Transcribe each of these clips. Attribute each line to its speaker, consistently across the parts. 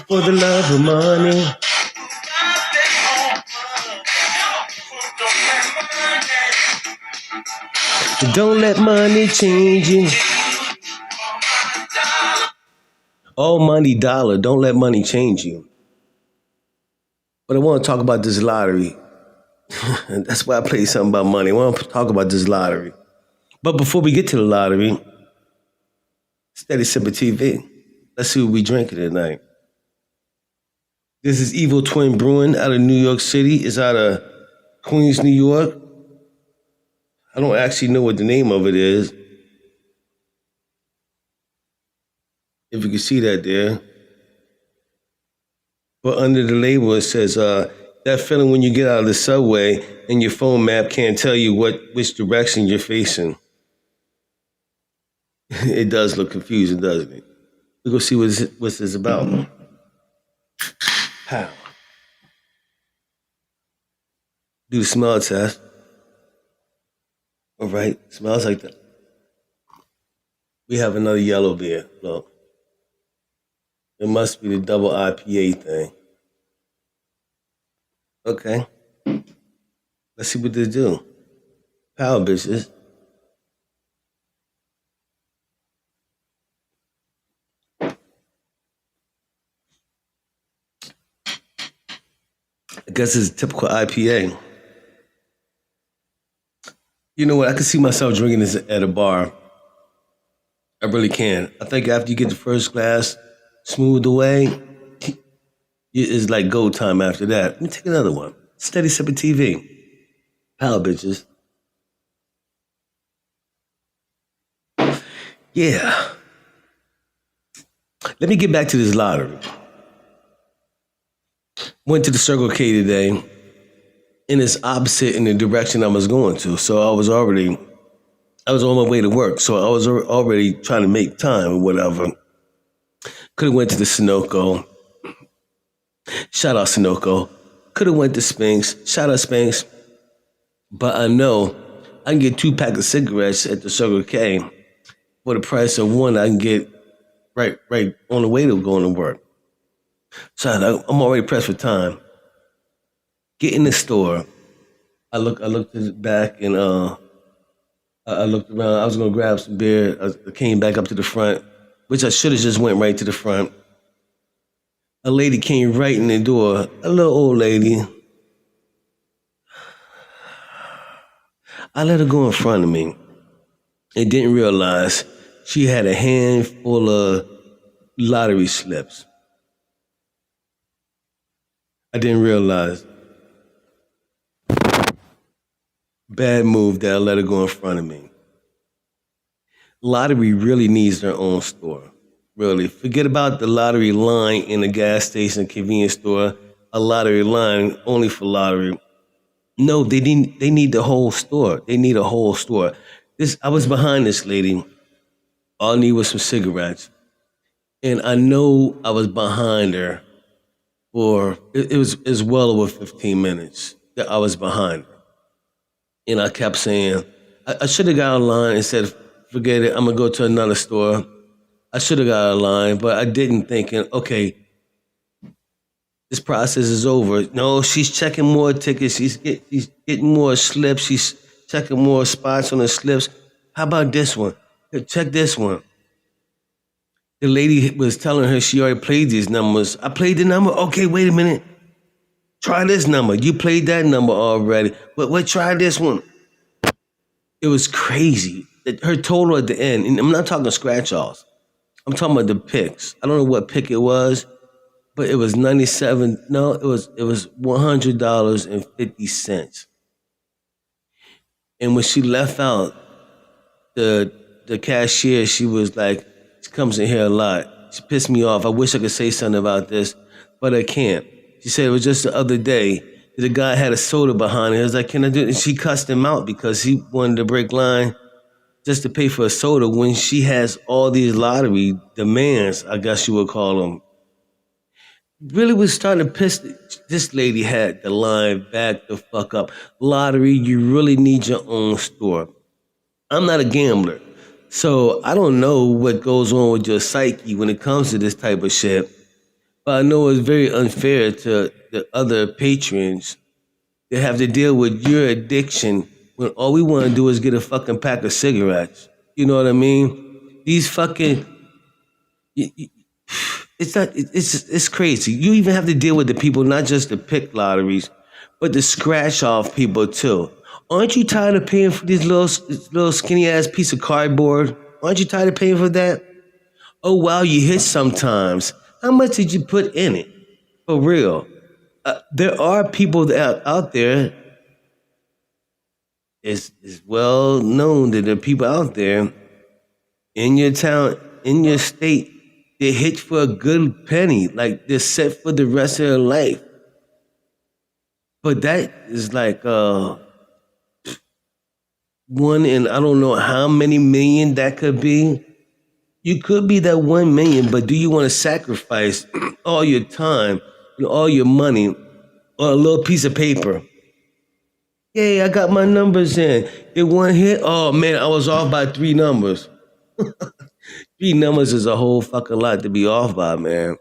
Speaker 1: For the love of money. Don't let money change you. Oh, money dollar. Don't let money change you. But I want to talk about this lottery. That's why I play something about money. I want to talk about this lottery. But before we get to the lottery, Steady Sippin TV. Let's see what we drinking tonight. This is Evil Twin Brewing out of New York City. It's out of Queens, New York. I don't actually know what the name of it is. If you can see that there. But under the label, it says, that feeling when you get out of the subway and your phone map can't tell you which direction you're facing. It does look confusing, doesn't it? We'll go see what's this about. How? Do the smell test. All right, smells like that. We have another yellow beer. Look. It must be the double IPA thing. Okay. Let's see what they do. Power bitches. I guess it's a typical IPA. You know what? I can see myself drinking this at a bar. I really can. I think after you get the first glass smoothed away, it's like go time after that. Let me take another one. Steady Sippin TV. Power bitches. Yeah. Let me get back to this lottery. Went to the Circle K today, and it's opposite in the direction I was going to. So I was on my way to work. So I was already trying to make time or whatever. Could have went to the Sunoco. Shout out Sunoco. Could have went to Spinks. Shout out Spinks. But I know I can get 2 packs of cigarettes at the Circle K for the price of one I can get right on the way to going to work. So I'm already pressed for time. Get in the store. I looked to the back and I looked around. I was gonna grab some beer. I came back up to the front, which I should have just went right to the front. A lady came right in the door, a little old lady. I let her go in front of me and didn't realize she had a handful of lottery slips. I didn't realize. Bad move that I let her go in front of me. Lottery really needs their own store. Really. Forget about the lottery line in a gas station, convenience store, a lottery line only for lottery. No, they need the whole store. They need a whole store. I was behind this lady. All I need was some cigarettes. And I know I was behind her for, it was well over 15 minutes that I was behind her. And I kept saying, I should have got online and said, forget it, I'm going to go to another store. I should have got online, but I didn't, thinking, okay, this process is over. No, she's checking more tickets. She's getting more slips. She's checking more spots on the slips. How about this one? Here, check this one. The lady was telling her she already played these numbers. I played the number? Okay, wait a minute. Try this number. You played that number already. But wait, try this one. It was crazy. Her total at the end, and I'm not talking scratch-offs. I'm talking about the picks. I don't know what pick it was, but it was $97. No, it was $100.50. And when she left out, the cashier, she was like, she comes in here a lot. She pissed me off. I wish I could say something about this, but I can't. She said it was just the other day. The guy had a soda behind it. I was like, can I do it? And she cussed him out because he wanted to break line just to pay for a soda when she has all these lottery demands, I guess you would call them. Really was starting to piss. This lady had the line back the fuck up. Lottery, you really need your own store. I'm not a gambler. So I don't know what goes on with your psyche when it comes to this type of shit. But I know it's very unfair to the other patrons to have to deal with your addiction when all we want to do is get a fucking pack of cigarettes. You know what I mean? These fucking, it's not, it's crazy. You even have to deal with the people, not just the pick lotteries, but the scratch off people too. Aren't you tired of paying for these little skinny ass piece of cardboard? Aren't you tired of paying for that? Oh wow, you hit sometimes. How much did you put in it? For real. There are people out there. It's well known that there are people out there in your town, in your state, they hit for a good penny. Like they're set for the rest of their life. But that is like one in I don't know how many million that could be. You could be that 1 million, but do you want to sacrifice all your time, all your money, or a little piece of paper? Yay, I got my numbers in. It one hit. Oh man, I was off by 3 numbers. 3 numbers is a whole fucking lot to be off by, man.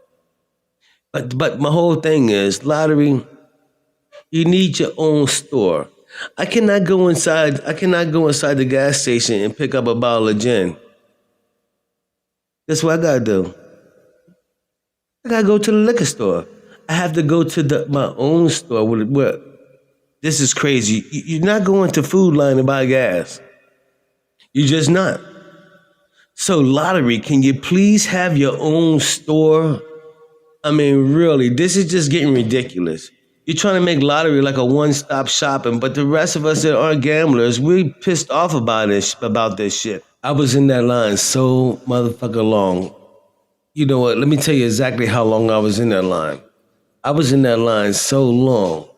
Speaker 1: But my whole thing is lottery. You need your own store. I cannot go inside the gas station and pick up a bottle of gin. That's what I gotta do. I gotta go to the liquor store. I have to go to my own store. Where this is crazy. You're not going to Food Line to buy gas. You're just not. So lottery, can you please have your own store? I mean, really, this is just getting ridiculous. You're trying to make lottery like a one-stop shopping, but the rest of us that aren't gamblers, we pissed off about this shit. I was in that line so motherfucker long. You know what? Let me tell you exactly how long I was in that line. I was in that line so long.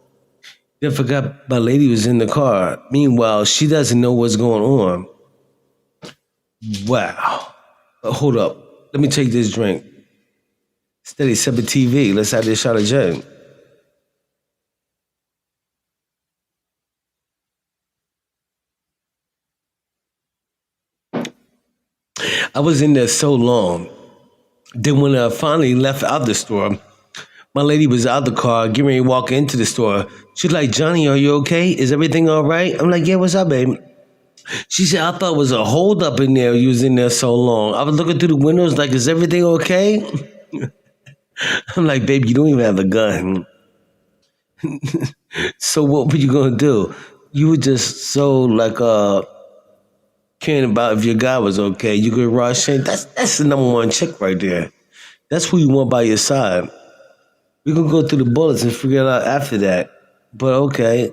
Speaker 1: Then forgot my lady was in the car. Meanwhile, she doesn't know what's going on. Wow. Hold up. Let me take this drink. Steady Sippin TV. Let's have this shot of gin. I was in there so long. Then when I finally left out the store, my lady was out the car, getting ready to walk into the store. She's like, Johnny, are you okay? Is everything all right? I'm like, yeah, what's up, baby? She said, I thought it was a hold up in there. You was in there so long. I was looking through the windows like, is everything okay? I'm like, babe, you don't even have a gun. So what were you going to do? You were just so like caring about if your guy was okay. You could rush in. That's the number one chick right there. That's who you want by your side. We can go through the bullets and figure it out after that. But okay.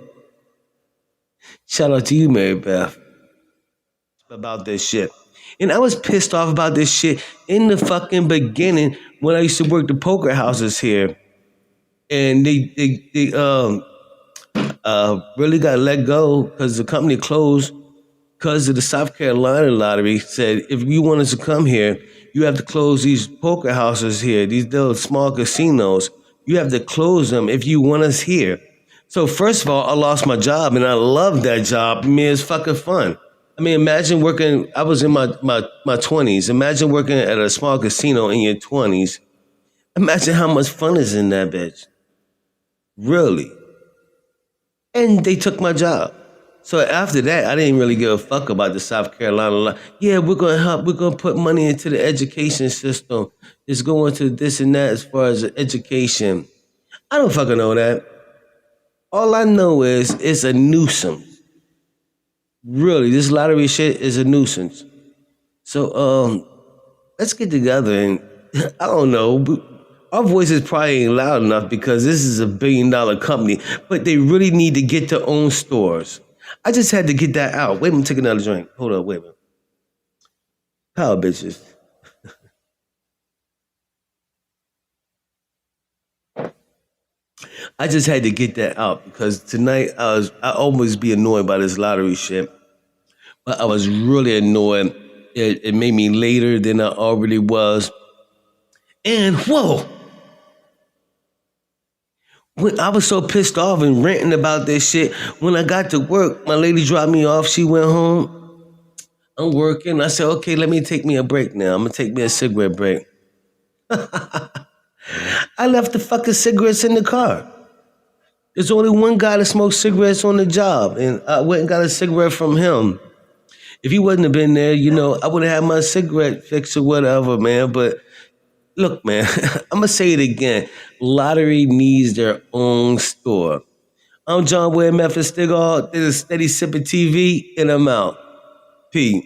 Speaker 1: Shout out to you, Mary Beth, about this shit. And I was pissed off about this shit in the fucking beginning when I used to work the poker houses here. And they really got let go because the company closed because of the South Carolina lottery said, if you want us to come here, you have to close these poker houses here, these little small casinos. You have to close them if you want us here. So first of all, I lost my job and I loved that job. I mean, it's fucking fun. I mean, imagine working, I was in my 20s. Imagine working at a small casino in your 20s. Imagine how much fun is in that bitch. Really. And they took my job. So after that, I didn't really give a fuck about the South Carolina. Yeah, we're going to help. We're going to put money into the education system. It's going to this and that as far as education. I don't fucking know that. All I know is it's a nuisance. Really, this lottery shit is a nuisance. So, let's get together and, I don't know, our voices probably ain't loud enough because this is $1 billion company, but they really need to get their own stores. I just had to get that out. Wait a minute, take another drink. Hold up, wait a minute. Power bitches. I just had to get that out because tonight I always be annoyed by this lottery shit. But I was really annoyed. It made me later than I already was. And whoa! When I was so pissed off and ranting about this shit. When I got to work, my lady dropped me off. She went home. I'm working. I said, okay, let me take me a break now. I'm gonna take me a cigarette break. I left the fucking cigarettes in the car. There's only one guy that smokes cigarettes on the job, and I went and got a cigarette from him. If he wouldn't have been there, I would have had my cigarette fix or whatever, man. But look, man, I'm gonna say it again. Lottery needs their own store. I'm John Ware Memphis Stigall. This is Steady Sippin' TV, and I'm out. Peace.